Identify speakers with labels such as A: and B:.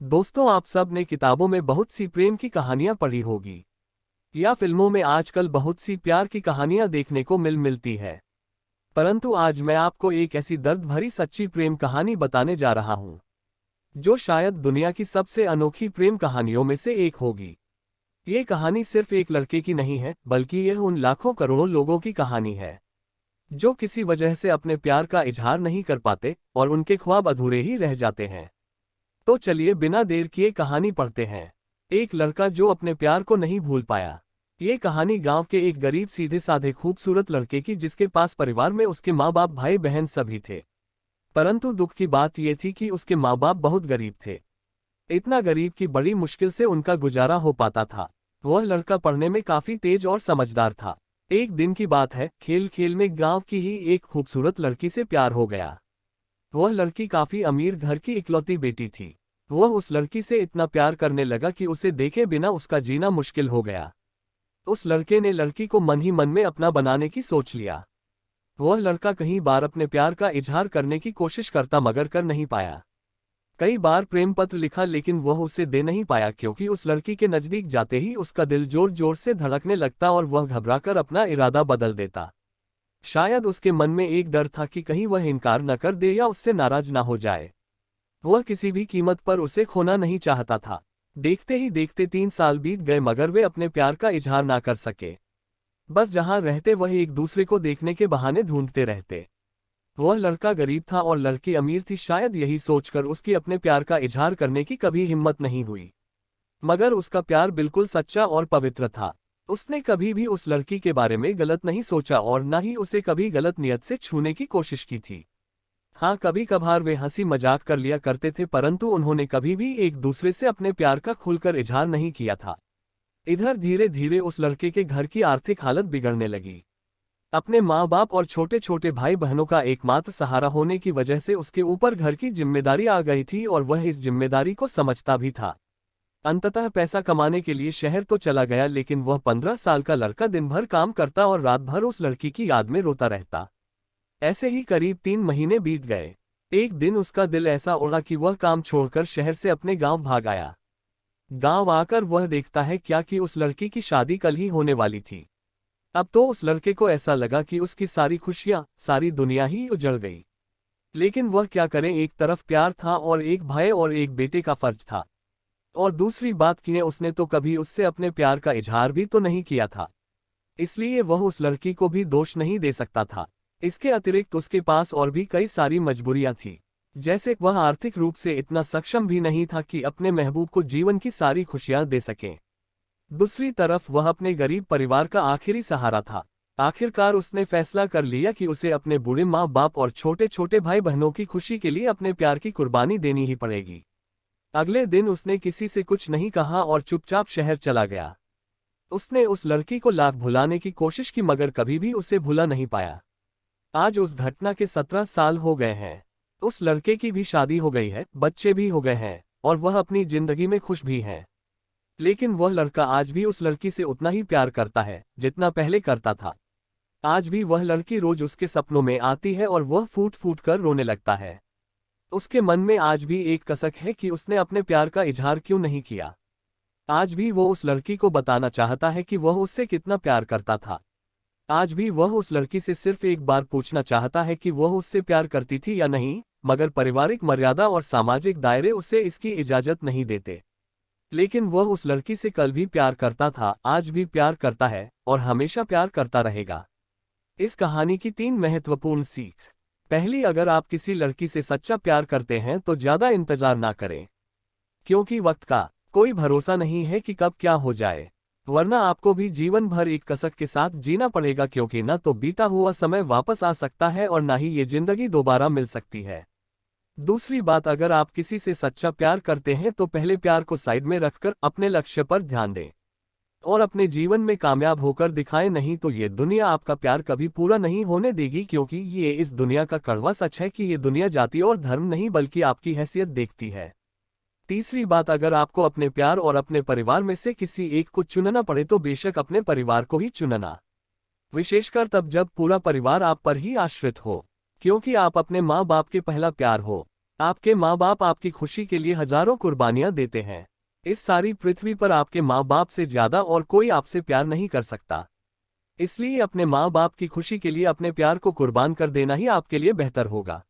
A: दोस्तों, आप सब ने किताबों में बहुत सी प्रेम की कहानियां पढ़ी होगी या फिल्मों में आजकल बहुत सी प्यार की कहानियां देखने को मिलती है। परंतु आज मैं आपको एक ऐसी दर्द भरी सच्ची प्रेम कहानी बताने जा रहा हूं जो शायद दुनिया की सबसे अनोखी प्रेम कहानियों में से एक होगी। ये कहानी सिर्फ एक लड़के की नहीं है, बल्कि यह उन लाखों करोड़ों लोगों की कहानी है जो किसी वजह से अपने प्यार का इजहार नहीं कर पाते और उनके ख्वाब अधूरे ही रह जाते हैं। तो चलिए बिना देर किए कहानी पढ़ते हैं। एक लड़का जो अपने प्यार को नहीं भूल पाया। ये कहानी गांव के एक गरीब सीधे साधे खूबसूरत लड़के की, जिसके पास परिवार में उसके माँ बाप भाई बहन सभी थे। परंतु दुख की बात यह थी कि उसके माँ बाप बहुत गरीब थे। इतना गरीब कि बड़ी मुश्किल से उनका गुजारा हो पाता था। वह लड़का पढ़ने में काफी तेज और समझदार था। एक दिन की बात है, खेल खेल में गांव की ही एक खूबसूरत लड़की से प्यार हो गया। वह लड़की काफी अमीर घर की इकलौती बेटी थी। वह उस लड़की से इतना प्यार करने लगा कि उसे देखे बिना उसका जीना मुश्किल हो गया। उस लड़के ने लड़की को मन ही मन में अपना बनाने की सोच लिया। वह लड़का कई बार अपने प्यार का इजहार करने की कोशिश करता, मगर कर नहीं पाया। कई बार प्रेम पत्र लिखा, लेकिन वह उसे दे नहीं पाया, क्योंकि उस लड़की के नजदीक जाते ही उसका दिल जोर जोर से धड़कने लगता और वह घबराकर अपना इरादा बदल देता। शायद उसके मन में एक डर था कि कहीं वह इनकार न कर दे या उससे नाराज ना हो जाए। वह किसी भी कीमत पर उसे खोना नहीं चाहता था। देखते ही देखते 3 साल बीत गए, मगर वे अपने प्यार का इजहार ना कर सके। बस जहां रहते वह एक दूसरे को देखने के बहाने ढूंढते रहते। वह लड़का गरीब था और लड़की अमीर थी। शायद यही सोचकर उसकी अपने प्यार का इजहार करने की कभी हिम्मत नहीं हुई। मगर उसका प्यार बिल्कुल सच्चा और पवित्र था। उसने कभी भी उस लड़की के बारे में गलत नहीं सोचा और न ही उसे कभी गलत नियत से छूने की कोशिश की थी। हाँ, कभी कभार वे हंसी मजाक कर लिया करते थे, परंतु उन्होंने कभी भी एक दूसरे से अपने प्यार का खुलकर इजहार नहीं किया था। इधर धीरे धीरे उस लड़के के घर की आर्थिक हालत बिगड़ने लगी। अपने माँ बाप और छोटे छोटे भाई बहनों का एकमात्र सहारा होने की वजह से उसके ऊपर घर की जिम्मेदारी आ गई थी और वह इस जिम्मेदारी को समझता भी था। अंततः पैसा कमाने के लिए शहर तो चला गया, लेकिन वह 15 साल का लड़का दिन भर काम करता और रात भर उस लड़की की याद में रोता रहता। ऐसे ही करीब 3 महीने बीत गए। एक दिन उसका दिल ऐसा उड़ा कि वह काम छोड़कर शहर से अपने गांव भाग आया। गांव आकर वह देखता है क्या कि उस लड़की की शादी कल ही होने वाली थी। अब तो उस लड़के को ऐसा लगा कि उसकी सारी खुशियां, सारी दुनिया ही उजड़ गई। लेकिन वह क्या करे, एक तरफ प्यार था और एक भाई और एक बेटे का फर्ज था। और दूसरी बात कि उसने तो कभी उससे अपने प्यार का इजहार भी तो नहीं किया था, इसलिए वह उस लड़की को भी दोष नहीं दे सकता था। इसके अतिरिक्त उसके पास और भी कई सारी मजबूरियां थी, जैसे वह आर्थिक रूप से इतना सक्षम भी नहीं था कि अपने महबूब को जीवन की सारी खुशियां दे सके। दूसरी तरफ वह अपने गरीब परिवार का आखिरी सहारा था। आखिरकार उसने फैसला कर लिया कि उसे अपने बूढ़े माँ बाप और छोटे छोटे भाई बहनों की खुशी के लिए अपने प्यार की कुर्बानी देनी ही पड़ेगी। अगले दिन उसने किसी से कुछ नहीं कहा और चुपचाप शहर चला गया। उसने उस लड़की को लाख भुलाने की कोशिश की, मगर कभी भी उसे भुला नहीं पाया। आज उस घटना के 17 साल हो गए हैं। उस लड़के की भी शादी हो गई है, बच्चे भी हो गए हैं और वह अपनी जिंदगी में खुश भी है। लेकिन वह लड़का आज भी उस लड़की से उतना ही प्यार करता है जितना पहले करता था। आज भी वह लड़की रोज उसके सपनों में आती है और वह फूट फूट कर रोने लगता है। उसके मन में आज भी एक कसक है कि उसने अपने प्यार का इजहार क्यों नहीं किया। आज भी वो उस लड़की को बताना चाहता है कि वह उससे कितना प्यार करता था। आज भी वह उस लड़की से सिर्फ एक बार पूछना चाहता है कि वह उससे प्यार करती थी या नहीं, मगर पारिवारिक मर्यादा और सामाजिक दायरे उसे इसकी इजाजत नहीं देते। लेकिन वह उस लड़की से कल भी प्यार करता था, आज भी प्यार करता है और हमेशा प्यार करता रहेगा। इस कहानी की 3 महत्वपूर्ण सीख। पहली, अगर आप किसी लड़की से सच्चा प्यार करते हैं तो ज्यादा इंतजार ना करें, क्योंकि वक्त का कोई भरोसा नहीं है कि कब क्या हो जाए। वरना आपको भी जीवन भर एक कसक के साथ जीना पड़ेगा, क्योंकि न तो बीता हुआ समय वापस आ सकता है और ना ही ये जिंदगी दोबारा मिल सकती है। दूसरी बात, अगर आप किसी से सच्चा प्यार करते हैं तो पहले प्यार को साइड में रखकर अपने लक्ष्य पर ध्यान दें और अपने जीवन में कामयाब होकर दिखाएं, नहीं तो ये दुनिया आपका प्यार कभी पूरा नहीं होने देगी। क्योंकि ये इस दुनिया का कड़वा सच है कि ये दुनिया जाति और धर्म नहीं बल्कि आपकी हैसियत देखती है। तीसरी बात, अगर आपको अपने प्यार और अपने परिवार में से किसी एक को चुनना पड़े तो बेशक अपने परिवार को ही चुनना, विशेषकर तब जब पूरा परिवार आप पर ही आश्रित हो, क्योंकि आप अपने माँ बाप के पहला प्यार हो। आपके माँ बाप आपकी खुशी के लिए हजारों कुर्बानियां देते हैं। इस सारी पृथ्वी पर आपके माँ बाप से ज्यादा और कोई आपसे प्यार नहीं कर सकता। इसलिए अपने माँ बाप की खुशी के लिए अपने प्यार को कुर्बान कर देना ही आपके लिए बेहतर होगा।